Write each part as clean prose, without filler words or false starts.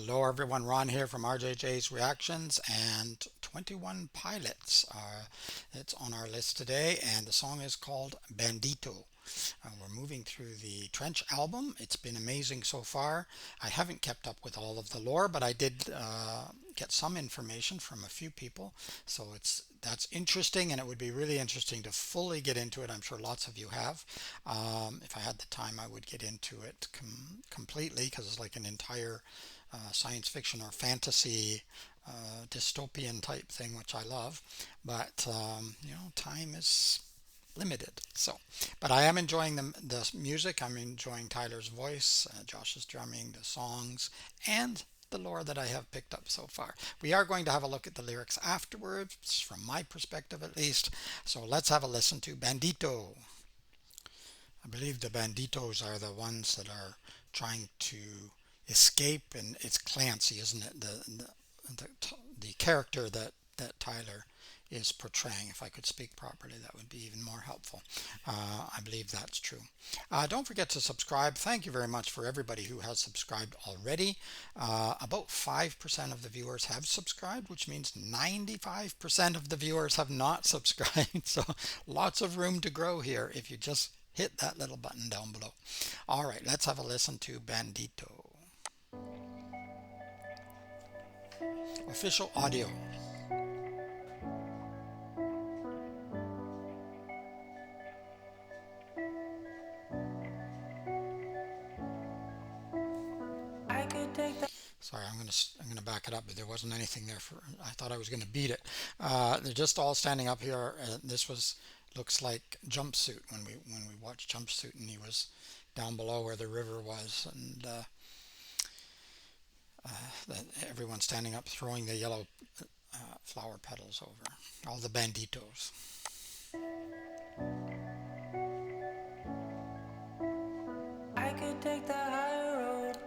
Hello everyone, Ron here from RJJ's Reactions, and 21 Pilots. It's on our list today, and the song is called Bandito. We're moving through the Trench album. It's been amazing so far. I haven't kept up with all of the lore, but I did get some information from a few people. So that's interesting, and it would be really interesting to fully get into it. I'm sure lots of you have. If I had the time, I would get into it completely because it's like an entire science fiction or fantasy dystopian type thing, which I love. But time is limited. But I am enjoying the music. I'm enjoying Tyler's voice, Josh's drumming, the songs, and the lore that I have picked up so far. We are going to have a look at the lyrics afterwards, from my perspective at least. So let's have a listen to Bandito. I believe the banditos are the ones that are trying to escape, and it's Clancy, isn't it? The character that Tyler is portraying. If I could speak properly, that would be even more helpful. I believe that's true. Don't forget to subscribe. Thank you very much for everybody who has subscribed already. About 5% of the viewers have subscribed, which means 95% of the viewers have not subscribed. So lots of room to grow here if you just hit that little button down below. All right, let's have a listen to Bandito. Official audio. Sorry, I'm gonna back it up, but there wasn't anything there for. I thought I was gonna beat it. They're just all standing up here. This looks like Jumpsuit when we watched Jumpsuit, and he was down below where the river was, and everyone standing up throwing the yellow flower petals over. All the banditos. I could take the high road,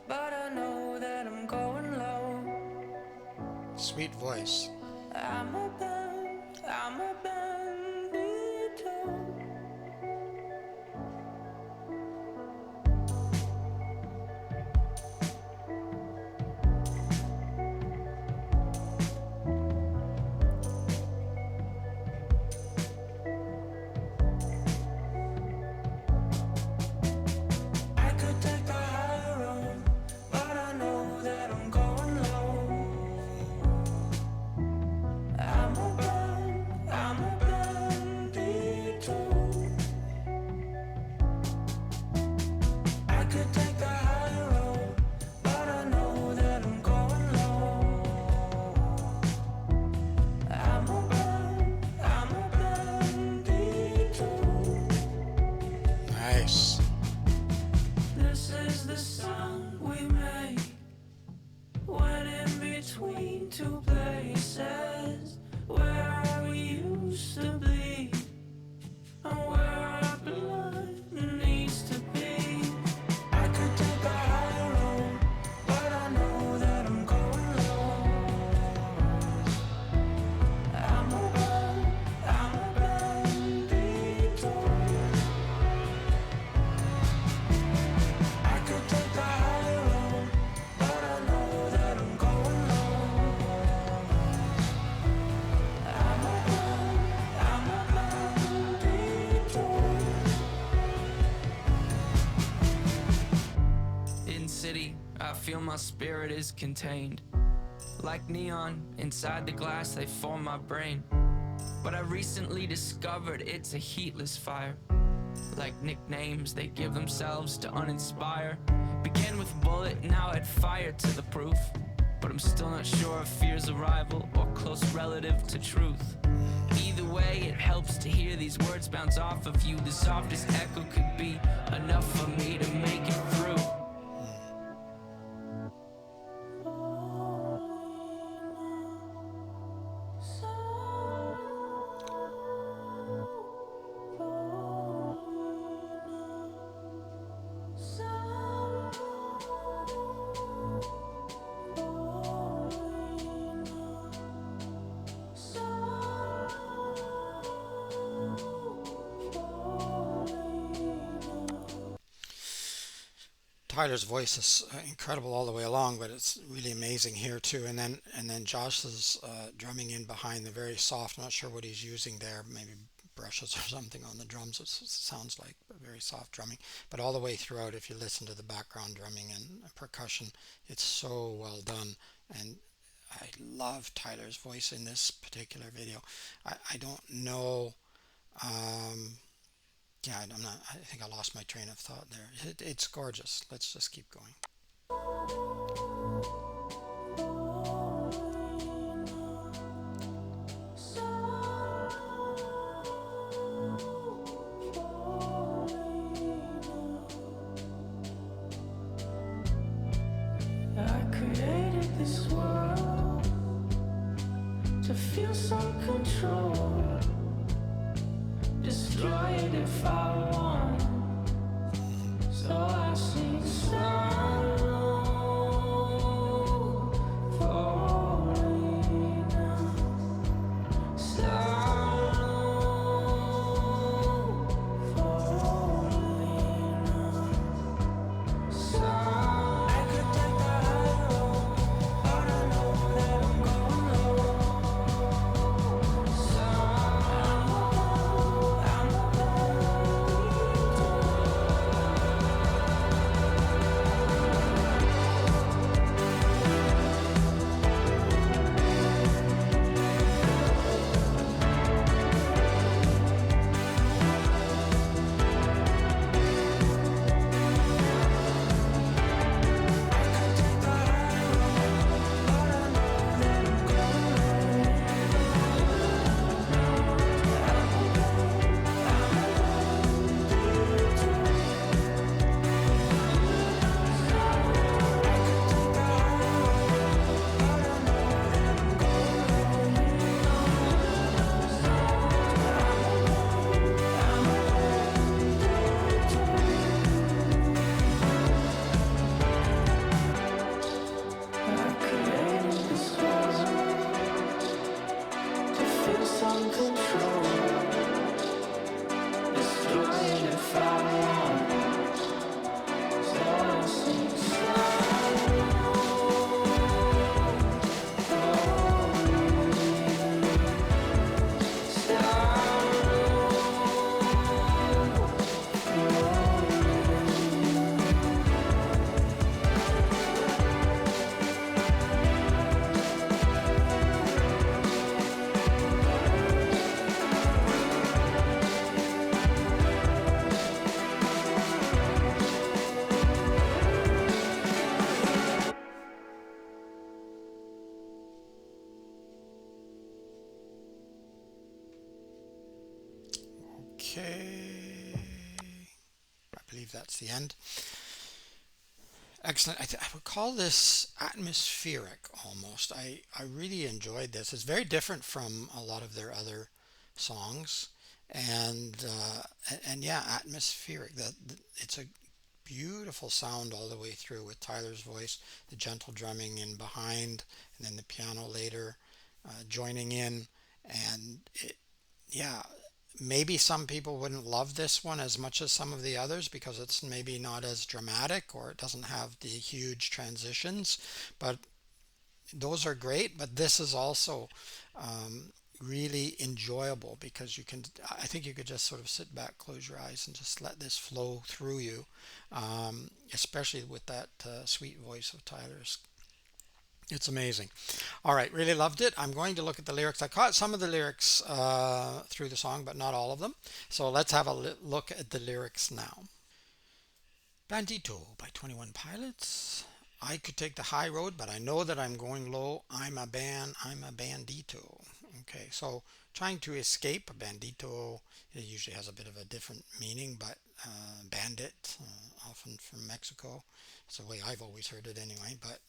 but I know that I'm going low. Sweet voice. I'm a bandito. I could take the high road, but I know that I'm going low. I'm a bandito. I could take the high road, but I know that I'm going low. I'm a bandito. Nice. This is the sound we make when in between two places where we used to be and where our blood needs to be. I could take the high road, but I know that I'm going low. I'm a bandito. I could take the high road, but I know that I'm going low. I'm a bandito. In city, I feel my spirit is contained. Like neon, inside the glass they form my brain. But I recently discovered it's a heatless fire. Like nicknames they give themselves to uninspire. Began with bullet, now add fire to the proof. But I'm still not sure if fear's a rival or close relative to truth. Either way, it helps to hear these words bounce off of you. The softest echo could be enough for me to make it through. Tyler's voice is incredible all the way along, but it's really amazing here too. And then Josh's drumming in behind the very soft. I'm not sure what he's using there. Maybe brushes or something on the drums. It sounds like very soft drumming. But all the way throughout, if you listen to the background drumming and percussion, it's so well done. And I love Tyler's voice in this particular video. I don't know. Um, yeah, I'm not. I think I lost my train of thought there. It's gorgeous. Let's just keep going. I created this world to feel some control. Destroy it if I want. So I sing sorrow falling now. Sorrow falling now. Sorrow. I could take the high road, but I know that I'm going low. Okay, I believe that's the end. Excellent. I would call this atmospheric almost. I really enjoyed this. It's very different from a lot of their other songs, and yeah, atmospheric. It's a beautiful sound all the way through with Tyler's voice, the gentle drumming in behind, and then the piano later joining in, and yeah, maybe some people wouldn't love this one as much as some of the others because it's maybe not as dramatic or it doesn't have the huge transitions, but those are great. But this is also really enjoyable because you can, I think you could just sort of sit back, close your eyes, and just let this flow through you, especially with that sweet voice of Tyler's. It's amazing. All right, really loved it. I'm going to look at the lyrics. I caught some of the lyrics through the song, but not all of them. So let's have a look at the lyrics now. Bandito by 21 Pilots. I could take the high road, but I know that I'm going low. I'm a bandito. Okay, so trying to escape. Bandito, it usually has a bit of a different meaning, but bandit, often from Mexico. It's the way I've always heard it anyway. But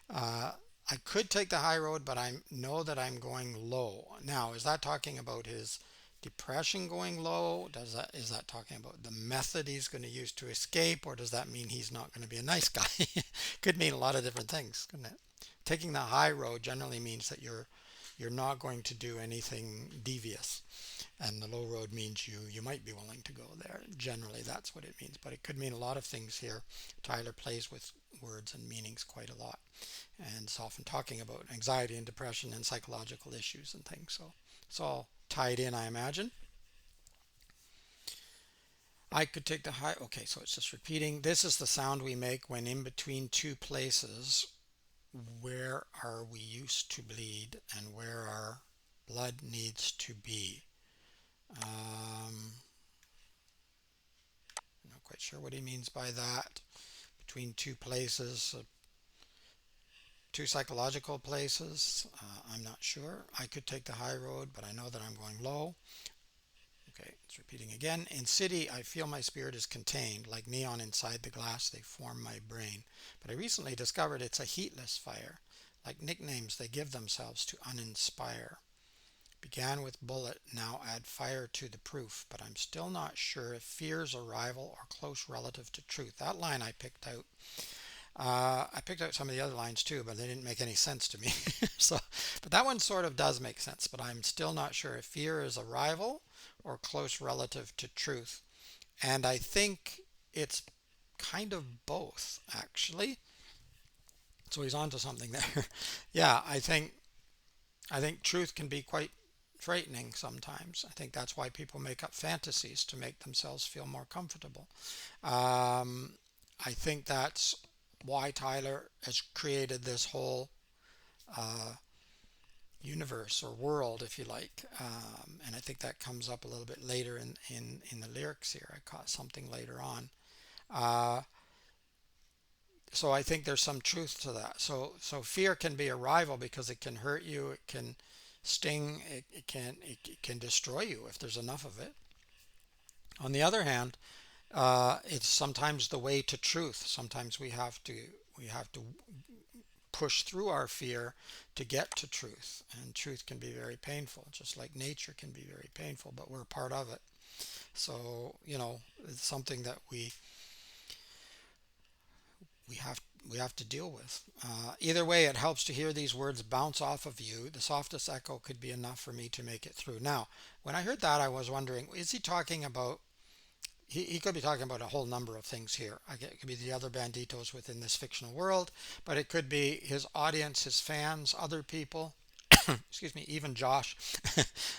I could take the high road, but I know that I'm going low. Now, is that talking about his depression going low? Is that talking about the method he's going to use to escape, or does that mean he's not going to be a nice guy? Could mean a lot of different things, couldn't it? Taking the high road generally means that you're not going to do anything devious. and the low road means you might be willing to go there. Generally, that's what it means, but it could mean a lot of things here. Tyler plays with words and meanings quite a lot, and is often talking about anxiety and depression and psychological issues and things. So it's all tied in, I imagine. I could take the high. Okay, so it's just repeating. This is the sound we make when in between two places. Where are we used to bleed and where our blood needs to be? I'm not quite sure what he means by that. Between two places, two psychological places. I'm not sure. I could take the high road, but I know that I'm going low. Okay, it's repeating again. In city, I feel my spirit is contained. Like neon inside the glass, they form my brain. But I recently discovered it's a heatless fire. Like nicknames they give themselves to uninspire. Began with bullet, now add fire to the proof. But I'm still not sure if fear's a rival or close relative to truth. That line I picked out. I picked out some of the other lines too, but they didn't make any sense to me. So, but that one sort of does make sense. But I'm still not sure if fear is a rival or close relative to truth. And I think it's kind of both, actually. So he's on to something there. Yeah, I think truth can be quite frightening sometimes. I think that's why people make up fantasies to make themselves feel more comfortable. Um, I think that's why Tyler has created this whole uh, universe or world, if you like. And I think that comes up a little bit later in the lyrics here. I caught something later on. Uh, so I think there's some truth to that. So fear can be a rival because it can hurt you, it can sting, it can destroy you if there's enough of it. On the other hand, it's sometimes the way to truth. Sometimes we have to push through our fear to get to truth, and truth can be very painful, just like nature can be very painful, but we're part of it. So it's something that we have we have to deal with. Either way, it helps to hear these words bounce off of you. The softest echo could be enough for me to make it through. Now, when I heard that, I was wondering, is he talking about he could be talking about a whole number of things here. It could be the other banditos within this fictional world, but it could be his audience, his fans, other people, excuse me, even Josh,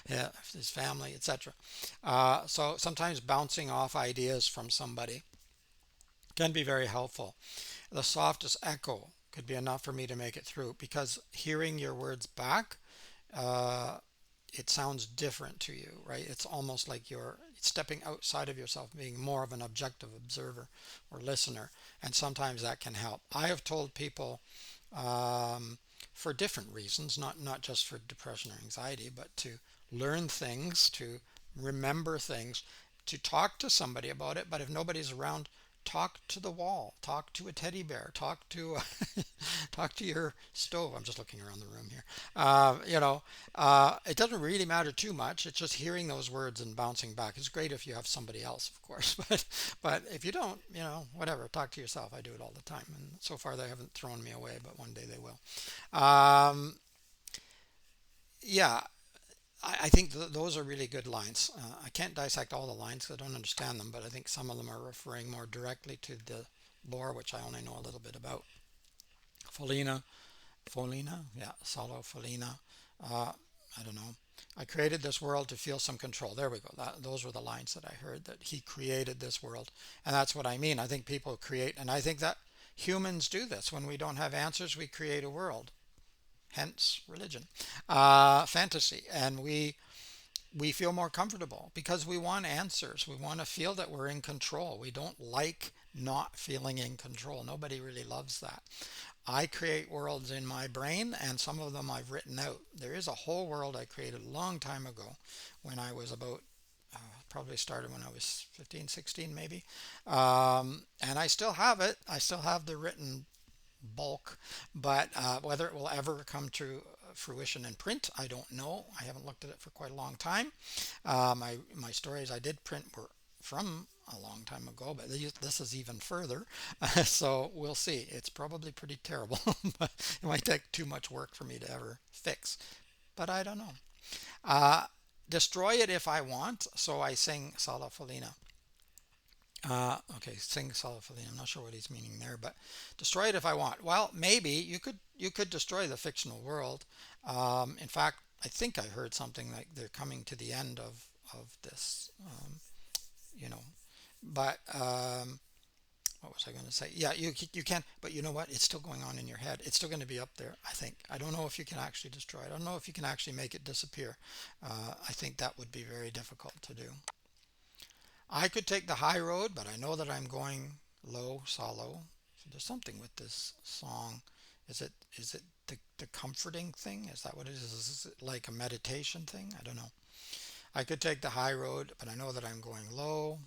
yeah, his family, etc. So sometimes bouncing off ideas from somebody can be very helpful. The softest echo could be enough for me to make it through because hearing your words back, uh, it sounds different to you, right? It's almost like you're stepping outside of yourself, being more of an objective observer or listener, and sometimes that can help. I have told people for different reasons, not just for depression or anxiety, but to learn things, to remember things, to talk to somebody about it. But if nobody's around, talk to the wall, talk to a teddy bear, talk to talk to your stove. I'm just looking around the room here. It doesn't really matter too much. It's just hearing those words and bouncing back. It's great if you have somebody else, of course, but if you don't, whatever, talk to yourself. I do it all the time, and so far they haven't thrown me away, but one day they will. Um, yeah, I think those are really good lines. I can't dissect all the lines 'cause I don't understand them, but I think some of them are referring more directly to the lore, which I only know a little bit about. Folina, Folina, yeah, Solo Folina. Uh, I don't know. I created this world to feel some control. There we go. Those were the lines that I heard, that he created this world. And that's what I mean. I think people create, and I think that humans do this. When we don't have answers, we create a world. Hence religion, fantasy. And we feel more comfortable because we want answers. We want to feel that we're in control. We don't like not feeling in control. Nobody really loves that. I create worlds in my brain, and some of them I've written out. There is a whole world I created a long time ago when I was about, probably started when I was 15, 16 maybe. And I still have it. I still have the written bulk, but whether it will ever come to fruition in print, I don't know. I haven't looked at it for quite a long time. My stories I did print were from a long time ago, but this is even further. So we'll see. It's probably pretty terrible, but it might take too much work for me to ever fix. But I don't know. Uh, destroy it if I want, so I sing Sala Felina. Okay, sing Sala Felina. I'm not sure what he's meaning there, but destroy it if I want. Well, maybe you could destroy the fictional world. In fact, I think I heard something like they're coming to the end of this. You know, but what was I going to say? Yeah, you can, but you know what? It's still going on in your head. It's still going to be up there. I think. I don't know if you can actually destroy it. I don't know if you can actually make it disappear. I think that would be very difficult to do. I could take the high road, but I know that I'm going low, solo. So there's something with this song. Is it the comforting thing? Is that what it is? Is it like a meditation thing? I don't know. I could take the high road, but I know that I'm going low.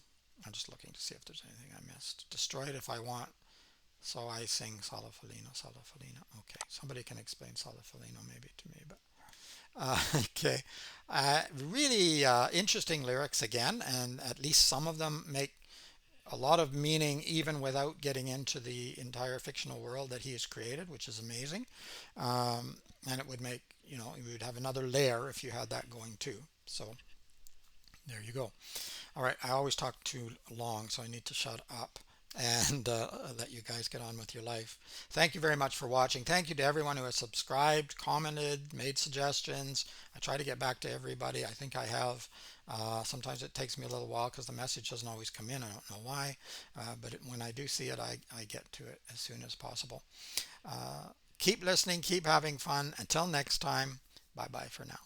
I'm just looking to see if there's anything I missed. Destroy it if I want. So I sing Sala Felino, Sala Felino. Okay, somebody can explain Sala Felino maybe to me, but okay. Really interesting lyrics again, and at least some of them make a lot of meaning even without getting into the entire fictional world that he has created, which is amazing. And it would make, you would have another layer if you had that going too. So there you go. All right, I always talk too long, so I need to shut up and let you guys get on with your life. Thank you very much for watching. Thank you to everyone who has subscribed, commented, made suggestions. I try to get back to everybody. I think I have. Sometimes it takes me a little while because the message doesn't always come in. I don't know why, but when I do see it, I get to it as soon as possible. Keep listening, keep having fun. Until next time, bye bye for now.